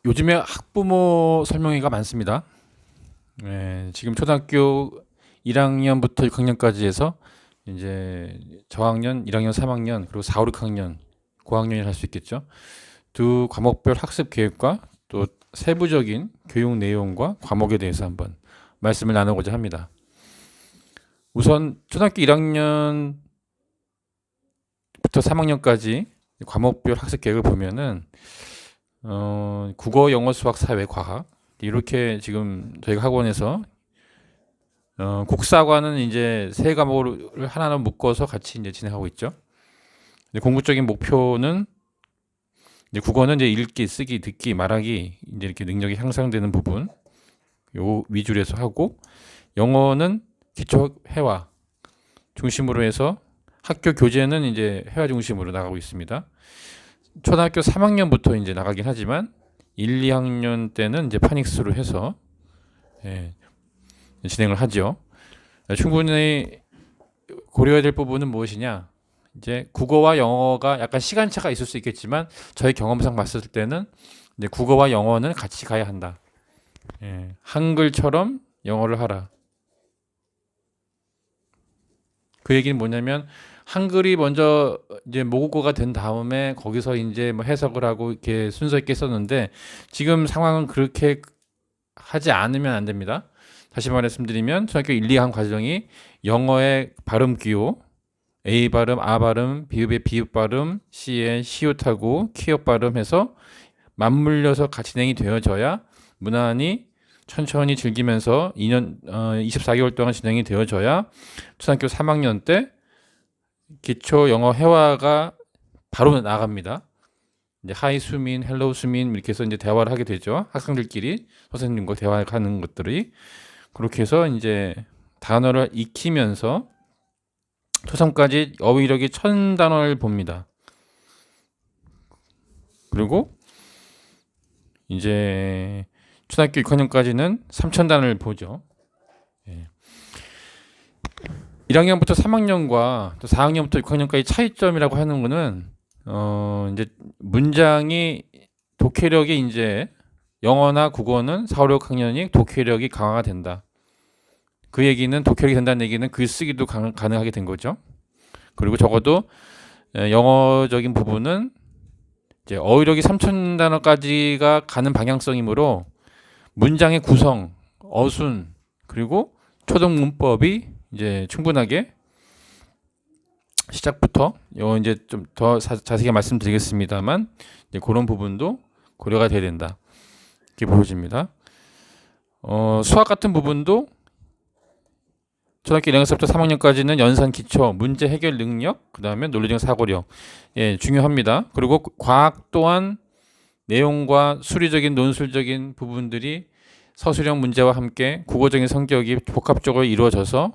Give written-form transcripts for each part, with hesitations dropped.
요즘에 학부모 설명회가 많습니다. 지금 초등학교 1학년부터 6학년까지 해서 이제 저학년, 1학년, 3학년, 그리고 4, 5, 6학년, 고학년이 할 수 있겠죠. 두 과목별 학습 계획과 또 세부적인 교육 내용과 과목에 대해서 한번 말씀을 나누고자 합니다. 우선 초등학교 1학년부터 3학년까지 과목별 학습 계획을 보면은 국어, 영어, 수학, 사회, 과학 이렇게 지금 저희가 학원에서 국사과는 이제 세 과목을 하나로 묶어서 같이 이제 진행하고 있죠. 이제 공부적인 목표는 이제 국어는 이제 읽기, 쓰기, 듣기, 말하기 이제 이렇게 능력이 향상되는 부분 요 위주로 해서 하고, 영어는 기초 회화 중심으로 해서 학교 교재는 이제 회화 중심으로 나가고 있습니다. 초등학교 3학년부터 이제 나가긴 하지만 1, 2학년 때는 이제 파닉스로 해서 진행을 하죠. 충분히 고려해야 될 부분은 무엇이냐? 이제 국어와 영어가 약간 시간차가 있을 수 있겠지만 저희 경험상 봤을 때는 이제 국어와 영어는 같이 가야 한다. 한글처럼 영어를 하라. 그 얘기는 뭐냐면 한글이 먼저 이제 모국어가 된 다음에 거기서 이제 뭐 해석을 하고 이렇게 순서 있게 썼는데 지금 상황은 그렇게 하지 않으면 안 됩니다. 다시 말씀드리면 초등학교 1, 2학 과정이 영어의 발음 기호, A 발음, 아 발음, 비읍의 비읍 발음, C의 시옷하고 키읔 발음 해서 맞물려서 같이 진행이 되어져야 무난히 천천히 즐기면서 24개월 동안 진행이 되어져야 초등학교 3학년 때 기초 영어 회화가 바로 나갑니다. 이제 하이 수민, 헬로우 수민 이렇게 해서 이제 대화를 하게 되죠. 학생들끼리 선생님과 대화하는 것들이 그렇게 해서 이제 단어를 익히면서 초삼까지 어휘력이 1000단어를 봅니다. 그리고 이제 초등학교 6학년까지는 3000단어를 보죠. 1학년부터 3학년과 또 4학년부터 6학년까지 차이점이라고 하는 거는 이제 문장이 독해력이 이제 영어나 국어는 4, 5, 6학년이 독해력이 강화가 된다. 그 얘기는 독해력이 된다는 얘기는 글쓰기도 가능하게 된 거죠. 그리고 적어도 영어적인 부분은 이제 어휘력이 3000단어까지가 가는 방향성이므로 문장의 구성, 어순, 그리고 초등 문법이 이제 충분하게 시작부터 이제 좀 더 자세히 말씀드리겠습니다만 이제 그런 부분도 고려가 돼야 된다. 이렇게 보여집니다. 수학 같은 부분도 초등학교 1학년서부터 3학년까지는 연산 기초, 문제 해결 능력, 그 다음에 논리적 사고력 중요합니다. 그리고 과학 또한 내용과 수리적인 논술적인 부분들이 서술형 문제와 함께 국어적인 성격이 복합적으로 이루어져서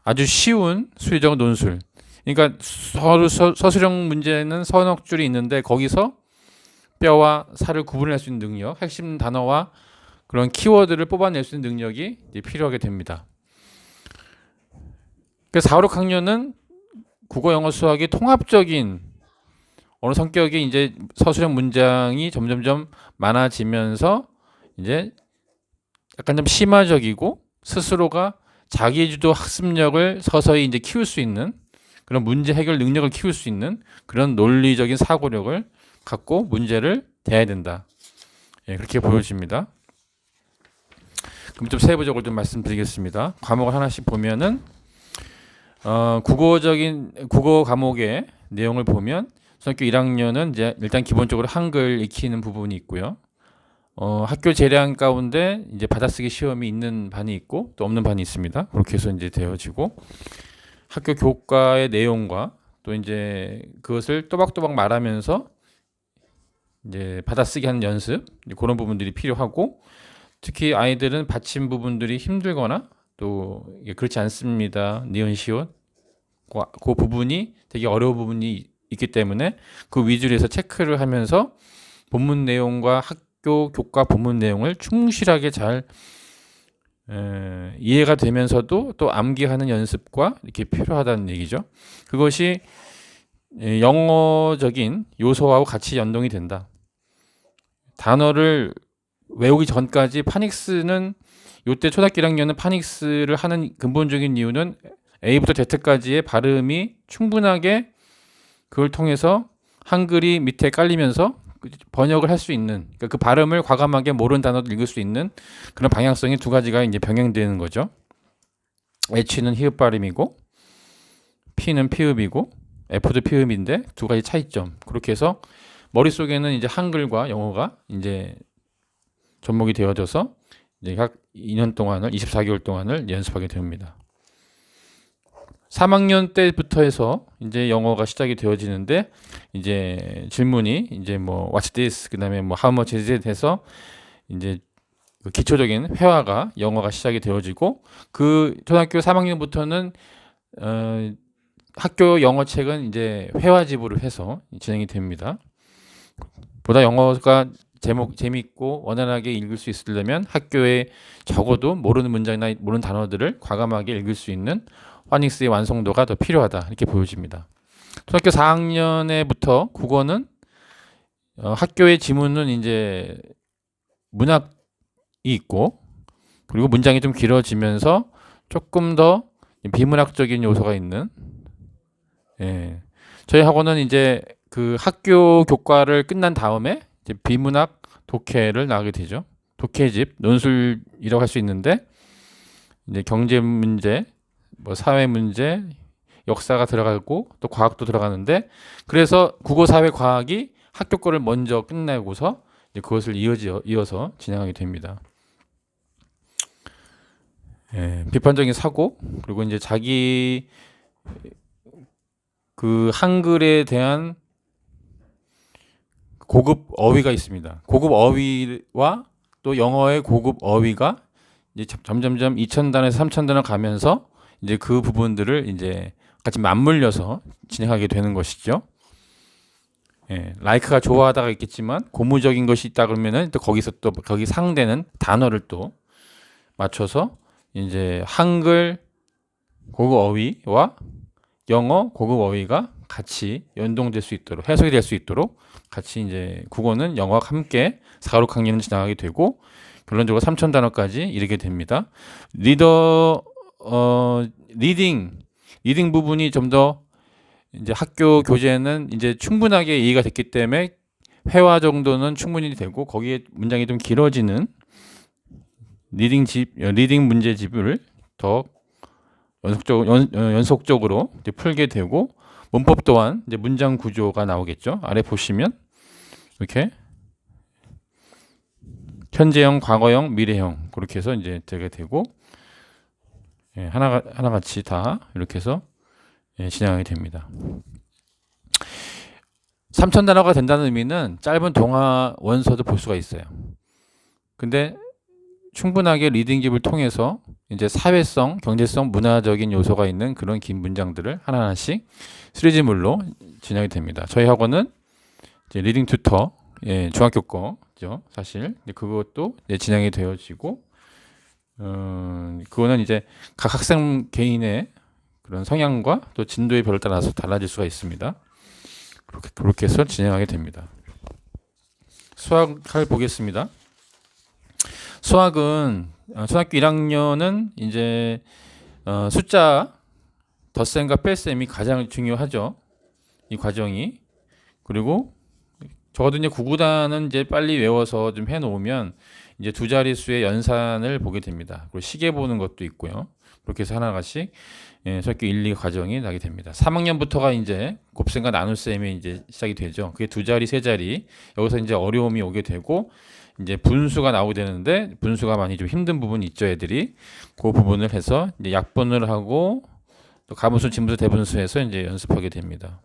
아주 쉬운 수리적 논술. 그러니까 서술형 문제는 서너 줄이 있는데 거기서 뼈와 살을 구분할 수 있는 능력, 핵심 단어와 그런 키워드를 뽑아낼 수 있는 능력이 필요하게 됩니다. 그래서 4, 5학년은 국어, 영어, 수학이 통합적인 어느 성격이 이제 서술형 문장이 점점점 많아지면서 이제 약간 좀 심화적이고 스스로가 자기주도 학습력을 서서히 이제 키울 수 있는 그런 문제 해결 능력을 키울 수 있는 그런 논리적인 사고력을 갖고 문제를 대해야 된다. 그렇게 보여집니다. 그럼 좀 세부적으로 좀 말씀드리겠습니다. 과목을 하나씩 보면은 국어 과목의 내용을 보면 초등학교 1학년은 이제 일단 기본적으로 한글 익히는 부분이 있고요. 학교 재량 가운데 이제 받아쓰기 시험이 있는 반이 있고 또 없는 반이 있습니다. 그렇게 해서 이제 되어지고 학교 교과의 내용과 또 이제 그것을 또박또박 말하면서 이제 받아쓰기 하는 연습 그런 부분들이 필요하고 특히 아이들은 받침 부분들이 힘들거나 또 그렇지 않습니다. 니은 시옷 그 부분이 되게 어려운 부분이 있기 때문에 그 위주로 해서 체크를 하면서 본문 내용과 학교 교과 본문 내용을 충실하게 잘 이해가 되면서도 또 암기하는 연습과 이렇게 필요하다는 얘기죠. 그것이 영어적인 요소하고 같이 연동이 된다. 단어를 외우기 전까지 파닉스는 요때 초등학교 1학년은 파닉스를 하는 근본적인 이유는 A부터 Z까지의 발음이 충분하게 그걸 통해서 한글이 밑에 깔리면서 번역을 할 수 있는, 그러니까 그 발음을 과감하게 모르는 단어도 읽을 수 있는 그런 방향성이 두 가지가 이제 병행되는 거죠. H는 히읗 발음이고 P는 피읍이고 F도 피읍인데 두 가지 차이점. 그렇게 해서 머릿속에는 이제 한글과 영어가 이제 접목이 되어져서 이제 약 2년 동안을 24개월 동안을 연습하게 됩니다. 3학년 때부터 해서 이제 영어가 시작이 되어지는데 이제 질문이 이제 뭐 what's this 그다음에 뭐 how much is it 해서 이제 그 기초적인 회화가 영어가 시작이 되어지고 그 초등학교 3학년부터는 학교 영어책은 이제 회화집으로 해서 진행이 됩니다. 보다 영어가 재밌고 원활하게 읽을 수 있으려면 학교에 적어도 모르는 문장이나 모르는 단어들을 과감하게 읽을 수 있는 파닉스의 완성도가 더 필요하다 이렇게 보여집니다. 초등학교 4학년에부터 국어는 학교의 지문은 이제 문학이 있고 그리고 문장이 좀 길어지면서 조금 더 비문학적인 요소가 있는 저희 학원은 이제 그 학교 교과를 끝난 다음에 이제 비문학 독해를 나가게 되죠. 독해집, 논술이라고 할 수 있는데 이제 경제 문제, 뭐 사회 문제, 역사가 들어가고 또 과학도 들어가는데 그래서 국어, 사회, 과학이 학교 거를 먼저 끝내고서 이제 그것을 이어서 진행하게 됩니다. 비판적인 사고 그리고 이제 자기 그 한글에 대한 고급 어휘가 있습니다. 고급 어휘와 또 영어의 고급 어휘가 이제 점점점 2,000단에서 3,000단을 가면서 이제 그 부분들을 이제 같이 맞물려서 진행하게 되는 것이죠. 라이크가 좋아하다가 있겠지만 고무적인 것이 있다 그러면은 또 거기서 또 거기 상대는 단어를 또 맞춰서 이제 한글 고급 어휘와 영어 고급 어휘가 같이 연동될 수 있도록 해석이 될 수 있도록 같이 이제 국어는 영어와 함께 4, 6학년은 지나가게 되고 결론적으로 3,000단어까지 이르게 됩니다. 리딩 부분이 좀 더 이제 학교 교재는 이제 충분하게 이해가 됐기 때문에 회화 정도는 충분히 되고 거기에 문장이 좀 길어지는 리딩 문제집을 더 연속적으로 이제 풀게 되고 문법 또한 이제 문장 구조가 나오겠죠. 아래 보시면 이렇게 현재형, 과거형, 미래형 그렇게 해서 이제 되게 되고 하나같이 다 이렇게 해서 진행하게 됩니다. 3,000단어가 된다는 의미는 짧은 동화 원서도 볼 수가 있어요. 근데 충분하게 리딩집을 통해서 이제 사회성, 경제성, 문화적인 요소가 있는 그런 긴 문장들을 하나하나씩 시리즈물로 진행이 됩니다. 저희 학원은 이제 리딩 튜터, 중학교 거죠, 사실. 그것도 이제 진행이 되어지고, 그거는 이제 각 학생 개인의 그런 성향과 또 진도의 별을 따라서 달라질 수가 있습니다. 그렇게 해서 진행하게 됩니다. 수학을 보겠습니다. 수학은 초등학교 1학년은 이제 숫자 덧셈과 뺄셈이 가장 중요하죠. 이 과정이. 그리고 적어도 이제 구구단은 이제 빨리 외워서 좀 해놓으면 이제 두 자릿수의 연산을 보게 됩니다. 그리고 시계 보는 것도 있고요. 그렇게 해서 하나씩 초등학교 1, 2 과정이 나게 됩니다. 3학년부터가 이제 곱셈과 나눗셈이 이제 시작이 되죠. 그게 두 자리, 세 자리. 여기서 이제 어려움이 오게 되고 이제 분수가 나오게 되는데 분수가 많이 좀 힘든 부분이 있죠, 애들이. 그 부분을 해서 이제 약분을 하고 또 가분수, 진분수, 대분수해서 이제 연습하게 됩니다.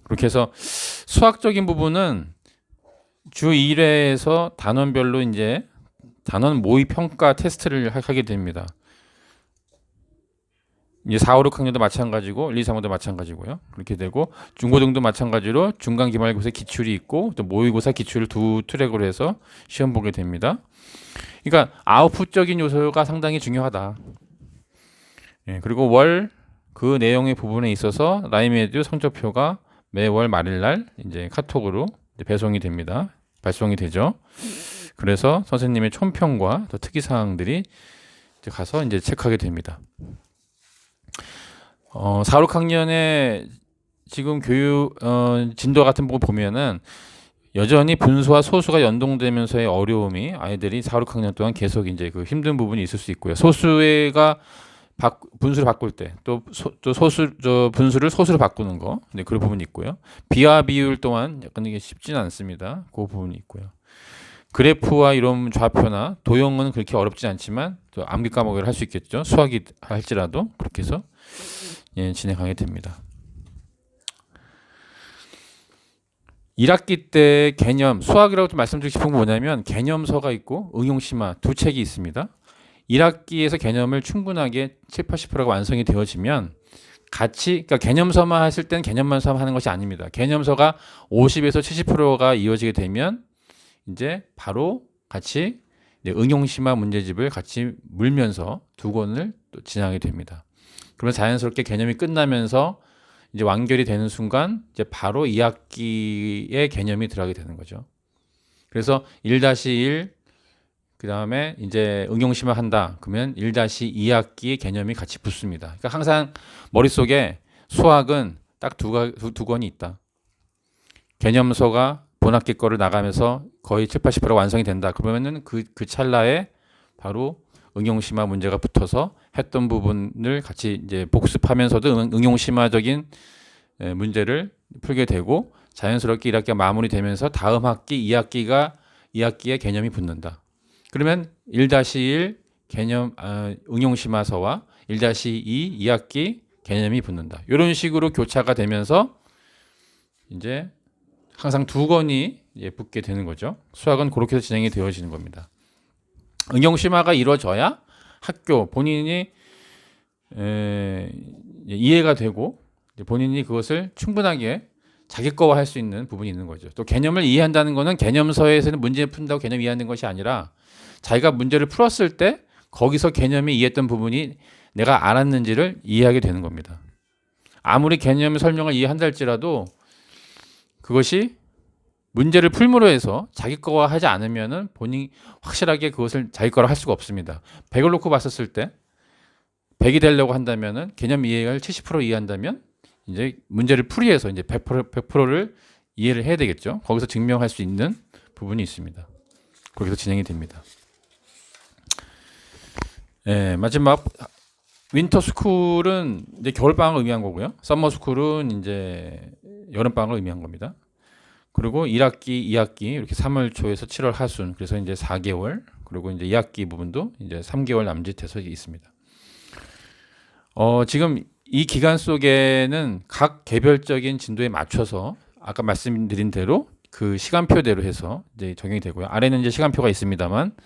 그렇게 해서 수학적인 부분은 주 1회에서 단원별로 이제 단원 모의 평가 테스트를 하게 됩니다. 이제 4, 5, 6학년도 마찬가지고 1, 2, 3학년도 마찬가지고요. 그렇게 되고 중고등도 마찬가지로 중간 기말고사 기출이 있고 또 모의고사 기출을 두 트랙으로 해서 시험 보게 됩니다. 그러니까 아웃풋적인 요소가 상당히 중요하다. 그리고 월 그 내용의 부분에 있어서 라임에듀 성적표가 매월 말일날 이제 카톡으로 배송이 됩니다. 발송이 되죠. 그래서 선생님의 촌평과 또 특이 사항들이 이제 가서 이제 체크하게 됩니다. 4, 6학년에 지금 교육 진도 같은 거 보면은 여전히 분수와 소수가 연동되면서의 어려움이 아이들이 4, 6학년 동안 계속 이제 그 힘든 부분이 있을 수 있고요. 소수가 분수를 바꿀 때 또 분수를 소수로 바꾸는 거, 네, 그런 부분이 있고요. 비화 비율 또한 약간 이게 쉽지는 않습니다. 그 부분이 있고요. 그래프와 이런 좌표나 도형은 그렇게 어렵지 않지만 또 암기 과목을 할 수 있겠죠. 수학이 할지라도 그렇게 해서 진행하게 됩니다. 1학기 때 개념, 수학이라고 좀 말씀드리고 싶은 건 뭐냐면 개념서가 있고 응용심화 두 책이 있습니다. 1학기에서 개념을 충분하게 7, 80%가 완성이 되어지면 그러니까 개념서만 하실 때는 개념만 하는 것이 아닙니다. 개념서가 50에서 70%가 이어지게 되면 이제 바로 같이 응용심화 문제집을 같이 물면서 두 권을 또 진행하게 됩니다. 그러면 자연스럽게 개념이 끝나면서 이제 완결이 되는 순간 이제 바로 2학기의 개념이 들어가게 되는 거죠. 그래서 1-1 그다음에 이제 응용심화 한다. 그러면 1-2학기 개념이 같이 붙습니다. 그러니까 항상 머릿속에 수학은 딱 두 권이 있다. 개념서가 본학기 거를 나가면서 거의 7, 80% 완성이 된다. 그러면은 그 찰나에 바로 응용심화 문제가 붙어서 했던 부분을 같이 이제 복습하면서도 응용심화적인 문제를 풀게 되고 자연스럽게 1학기가 마무리되면서 다음 학기 2학기에 개념이 붙는다. 그러면 1-1 개념 응용심화서와 1-2 2학기 개념이 붙는다. 이런 식으로 교차가 되면서 이제 항상 두 권이 붙게 되는 거죠. 수학은 그렇게 해서 진행이 되어지는 겁니다. 응용심화가 이루어져야 학교 본인이 이해가 되고 본인이 그것을 충분하게 자기 거화 할 수 있는 부분이 있는 거죠. 또 개념을 이해한다는 것은 개념서에서는 문제 푼다고 개념 이해하는 것이 아니라 자기가 문제를 풀었을 때 거기서 개념이 이해했던 부분이 내가 알았는지를 이해하게 되는 겁니다. 아무리 개념 설명을 이해한다 할지라도 그것이 문제를 풀므로 해서 자기 거화 하지 않으면은 본인이 확실하게 그것을 자기 거라 할 수가 없습니다. 100을 놓고 봤었을 때 100이 되려고 한다면은 개념 이해를 70% 이해한다면 이제 문제를 풀이해서 이제 100%를 이해를 해야 되겠죠. 거기서 증명할 수 있는 부분이 있습니다. 거기서 진행이 됩니다. 마지막 윈터 스쿨은 이제 겨울 방학을 의미한 거고요. 썸머 스쿨은 이제 여름 방학을 의미한 겁니다. 그리고 1학기, 2학기 이렇게 3월 초에서 7월 하순 그래서 이제 4개월 그리고 이제 2학기 부분도 이제 3개월 남짓해서 있습니다. 지금 이 기간 속에는 각 개별적인 진도에 맞춰서 아까 말씀드린 대로 그 시간표대로 해서 이제 적용이 되고요. 아래는 이제 시간표가 있습니다만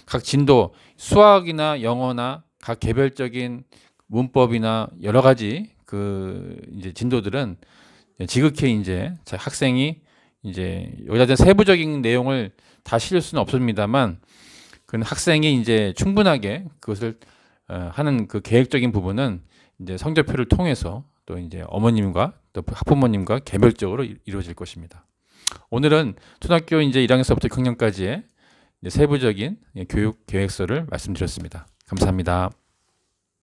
각 진도 수학이나 영어나 각 개별적인 문법이나 여러 가지 그 이제 진도들은 지극히 이제 학생이 이제 여기다 된 세부적인 내용을 다 실을 수는 없습니다만 그 학생이 이제 충분하게 그것을 하는 그 계획적인 부분은 이제 성적표를 통해서 또 이제 어머님과 또 학부모님과 개별적으로 이루어질 것입니다. 오늘은 초등학교 이제 1학년서부터 6학년까지의 세부적인 교육 계획서를 말씀드렸습니다. 감사합니다.